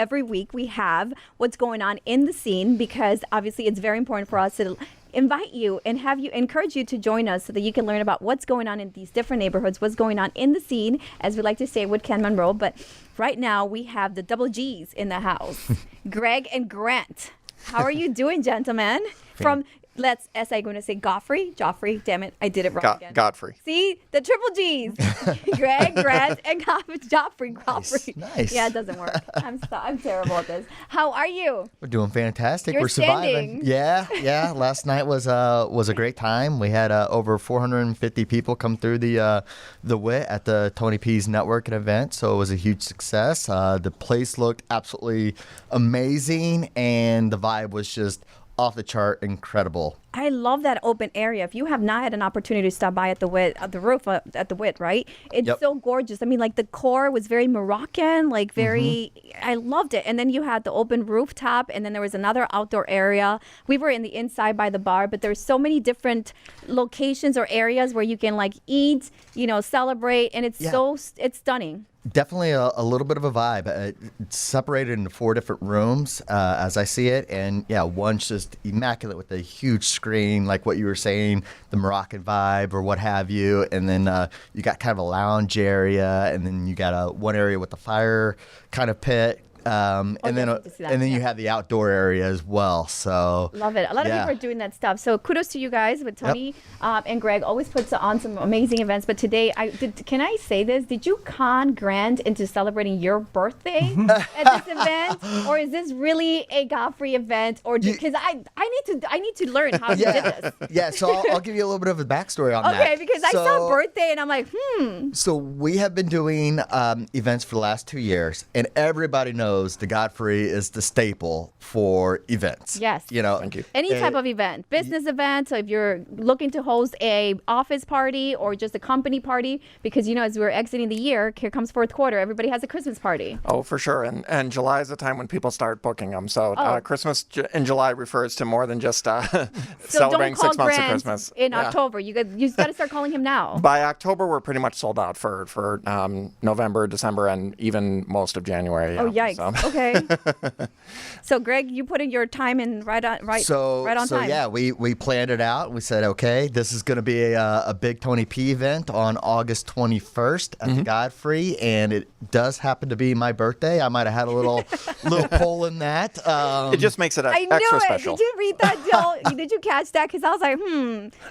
every week we have what's going on in the scene, because obviously it's very important for us to invite you and encourage you to join us so that you can learn about what's going on in these different neighborhoods, what's going on in the scene, as we like to say with Ken Monroe. But right now we have the double G's in the house, Greg and Grant. How are you doing, gentlemen? From as I'm going to say Godfrey, damn it, I did it wrong again. Godfrey. See, the triple G's, Greg, Grant, and Godfrey. Nice. Yeah, it doesn't work. I'm terrible at this. How are you? We're doing fantastic. You're We're surviving. standing. Yeah. Last night was a great time. We had over 450 people come through the WIT at the Tony P's networking event, so it was a huge success. The place looked absolutely amazing, and the vibe was just off the chart, incredible. I love that open area. If you have not had an opportunity to stop by at the WIT, at the roof at the WIT, right? It's so gorgeous. I mean, like the core was very Moroccan, like very, I loved it. And then you had the open rooftop, and then there was another outdoor area. We were in the inside by the bar, but there's so many different locations or areas where you can like eat, celebrate, and it's it's stunning. Definitely a little bit of a vibe. It's separated into 4 different rooms as I see it. And one's just immaculate with a huge screen, like what you were saying, the Moroccan vibe or what have you. And then you got kind of a lounge area, and then you got one area with the fire kind of pit. And then you have the outdoor area as well. So love it. A lot of people are doing that stuff. So kudos to you guys with Tony and Greg. Always puts on some amazing events. But today, can I say this? Did you con Grant into celebrating your birthday at this event, or is this really a Godfrey event? Or because I need to learn how you did this. Yeah. So I'll give you a little bit of a backstory on that. Okay, because I saw birthday and I'm like, So we have been doing events for the last 2 years, and everybody knows the Godfrey is the staple for events. Yes. Thank you. Any type of event, business event. So if you're looking to host a office party or just a company party, because as we're exiting the year, here comes fourth quarter, everybody has a Christmas party. Oh, for sure. And July is the time when people start booking them. So Christmas in July refers to more than just celebrating 6 months of Christmas. In October. You got to start calling him now. By October, we're pretty much sold out for November, December, and even most of January. Oh, yikes. Okay. So, Greg, you put in your time in right on time. So we planned it out. We said, okay, this is going to be a big Tony P event on August 21st at the Godfrey, and it does happen to be my birthday. I might have had a little pull in that. It just makes it extra special. Did you read that, Jill? Did you catch that? Because I was like,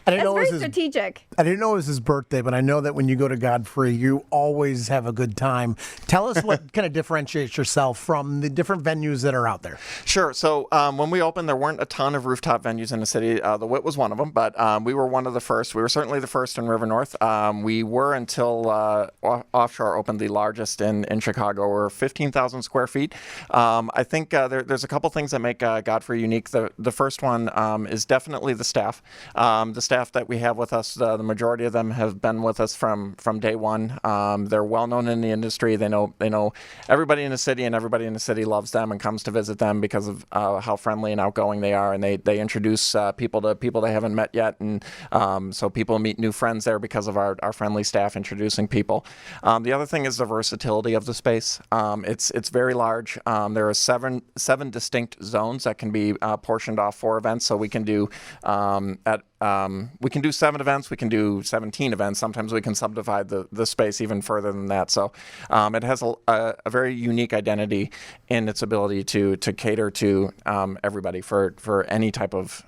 that's very strategic. I didn't know it was his birthday, but I know that when you go to Godfrey, you always have a good time. Tell us what kind of differentiates yourself from the different venues that are out there. Sure. So when we opened, there weren't a ton of rooftop venues in the city. The WIT was one of them, but we were one of the first. We were certainly the first in River North. We were until Offshore opened, the largest in Chicago. We're 15,000 square feet. I think there's a couple things that make Godfrey unique. The first one is definitely the staff. The staff that we have with us, the majority of them have been with us from day one. They're well known in the industry. They know everybody in the city, and everybody in the city loves them and comes to visit them because of how friendly and outgoing they are, and they introduce people to people they haven't met yet, and so people meet new friends there because of our friendly staff introducing people. The other thing is the versatility of the space. It's very large. There are seven distinct zones that can be portioned off for events, so we can do we can do 7 events, we can do 17 events. Sometimes we can subdivide the space even further than that. So it has a very unique identity in its ability to cater to everybody for any type of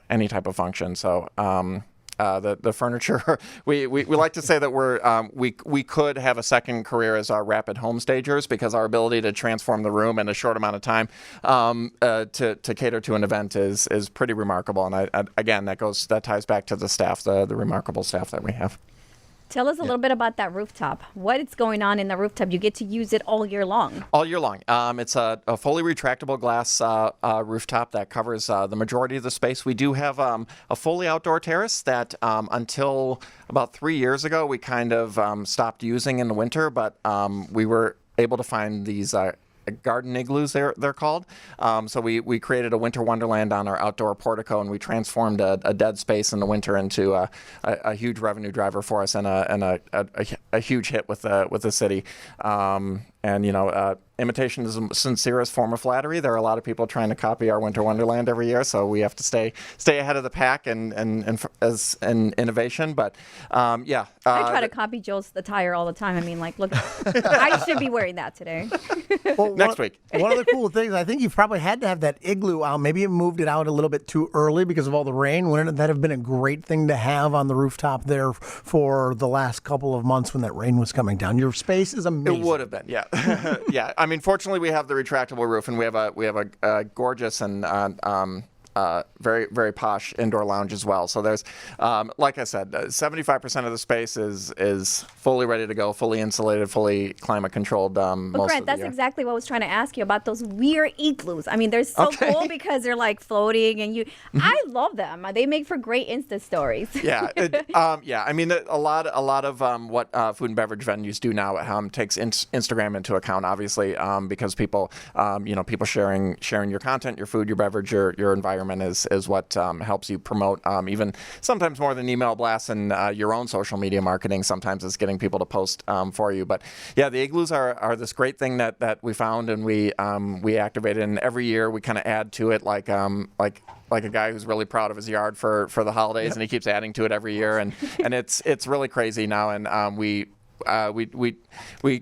function. So the furniture, we like to say that we could have a second career as our rapid home stagers, because our ability to transform the room in a short amount of time to cater to an event is pretty remarkable. And again, that ties back to the staff, the remarkable staff that we have. Tell us a little bit about that rooftop. What is going on in the rooftop? You get to use it all year long. All year long. It's a fully retractable glass rooftop that covers the majority of the space. We do have a fully outdoor terrace that until about 3 years ago we kind of stopped using in the winter, but we were able to find these garden igloos, they're called. So we created a winter wonderland on our outdoor portico, and we transformed a dead space in the winter into a huge revenue driver for us, and a huge hit with the city. imitation is the sincerest form of flattery. There are a lot of people trying to copy our Winter Wonderland every year, so we have to stay ahead of the pack and as an innovation. But I try to copy Joe's attire all the time. I mean, like, look, I should be wearing that today. Well, next week. One of the cool things, I think you've probably had to have that igloo out. Maybe you moved it out a little bit too early because of all the rain. Wouldn't that have been a great thing to have on the rooftop there for the last couple of months when that rain was coming down? Your space is amazing. It would have been, yeah. Yeah, I mean, fortunately, we have the retractable roof, and we have a gorgeous and very, very posh indoor lounge as well. So there's, like I said, 75% of the space is fully ready to go, fully insulated, fully climate controlled. But Grant, that's exactly what I was trying to ask you about those weird igloos. I mean, they're so cool because they're like floating, and I love them. They make for great Insta stories. Yeah, I mean, a lot of what food and beverage venues do now takes Instagram into account, obviously, because people sharing your content, your food, your beverage, your environment is what helps you promote, even sometimes more than email blasts and your own social media marketing. Sometimes it's getting people to post for you. But yeah, the igloos are this great thing that we found, and we activated. And every year we kind of add to it, like a guy who's really proud of his yard for the holidays, and he keeps adding to it every year. And it's really crazy now. And we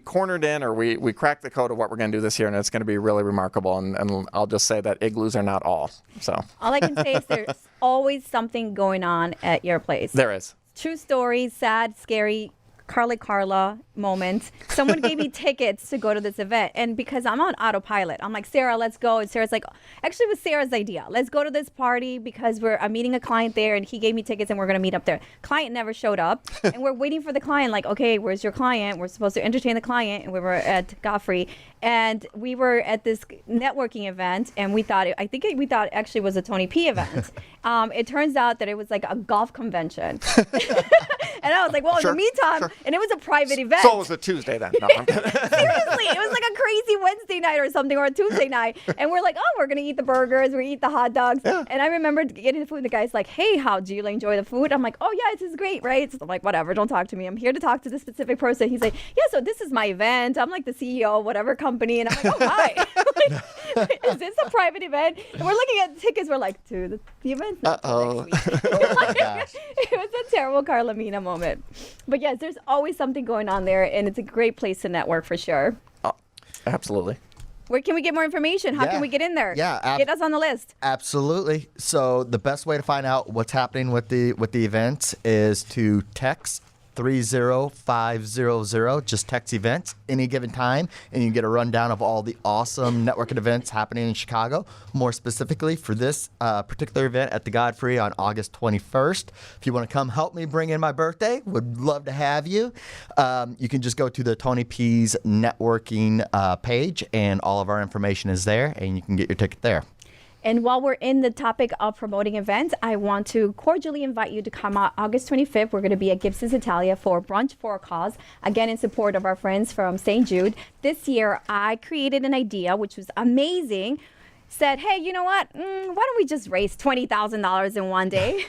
cornered in, or we cracked the code of what we're going to do this year, and it's going to be really remarkable. And I'll just say that igloos are not all. So all I can say is there's always something going on at your place. There is. True stories, sad, scary, Carla moment. Someone gave me tickets to go to this event, and because I'm on autopilot, I'm like, Sarah, let's go. And Sarah's like, actually, it was Sarah's idea. Let's go to this party because I'm meeting a client there, and he gave me tickets, and we're gonna meet up there. Client never showed up, and we're waiting for the client. Like, okay, where's your client? We're supposed to entertain the client, and we were at Godfrey, and we were at this networking event, and we thought actually it was a Tony P event. It turns out that it was like a golf convention. And I was like, well, in the meantime, and it was a private event. So it was a Tuesday then. No, I'm kidding. Seriously, it was like a crazy Wednesday night or something, or a Tuesday night. And we're like, oh, we're going to eat the burgers, we eat the hot dogs. Yeah. And I remember getting the food, and the guy's like, hey, how do you enjoy the food? I'm like, oh, yeah, this is great, right? So I'm like, whatever, don't talk to me. I'm here to talk to this specific person. He's like, yeah, so this is my event. I'm like the CEO of whatever company. And I'm like, oh, hi. Like, is this a private event? And we're looking at the tickets. We're like, the event's not till next week. It was a terrible Carlamina moment. But yes, there's always something going on there, and it's a great place to network for sure. Oh, absolutely. Where can we get more information? How can we get in there? Yeah, get us on the list. Absolutely. So the best way to find out what's happening with the events is to text 30500. Just text events any given time, and you get a rundown of all the awesome networking events happening in Chicago. More specifically for this particular event at the Godfrey on August 21st. If you want to come help me bring in my birthday, would love to have you. You can just go to the Tony P's networking page, and all of our information is there, and you can get your ticket there. And while we're in the topic of promoting events, I want to cordially invite you to come out August 25th. We're going to be at Gibson's Italia for Brunch for a Cause, again in support of our friends from St. Jude. This year, I created an idea, which was amazing. Said, hey, you know what? Why don't we just raise $20,000 in one day?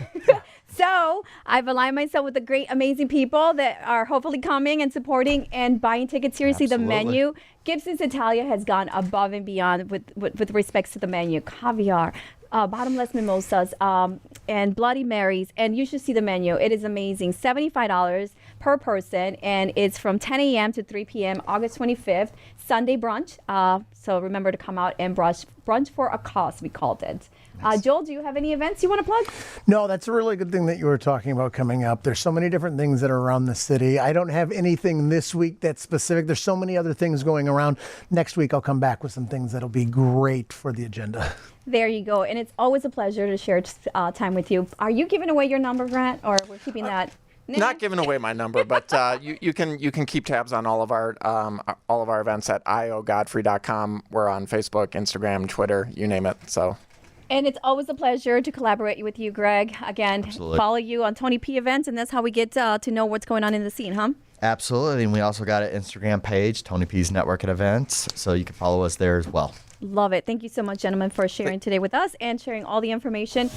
So I've aligned myself with the great, amazing people that are hopefully coming and supporting and buying tickets. Seriously, Absolutely. The menu, Gibson's Italia has gone above and beyond with respects to the menu. Caviar, bottomless mimosas, and Bloody Marys. And you should see the menu. It is amazing. $75 per person, and it's from 10 a.m. to 3 p.m. August 25th, Sunday brunch. So remember to come out and brunch for a cause, we called it. Joel, do you have any events you want to plug? No, that's a really good thing that you were talking about coming up. There's so many different things that are around the city. I don't have anything this week that's specific. There's so many other things going around. Next week, I'll come back with some things that'll be great for the agenda. There you go. And it's always a pleasure to share time with you. Are you giving away your number, Grant, or we're keeping that? Not giving away my number, but you can keep tabs on all of our events at iogodfrey.com. We're on Facebook, Instagram, Twitter, you name it. So. And it's always a pleasure to collaborate with you, Greg. Again, Absolutely. Follow you on Tony P events, and that's how we get to know what's going on in the scene, huh? Absolutely. And we also got an Instagram page, Tony P's Network and Events, so you can follow us there as well. Love it. Thank you so much, gentlemen, for sharing today with us and sharing all the information.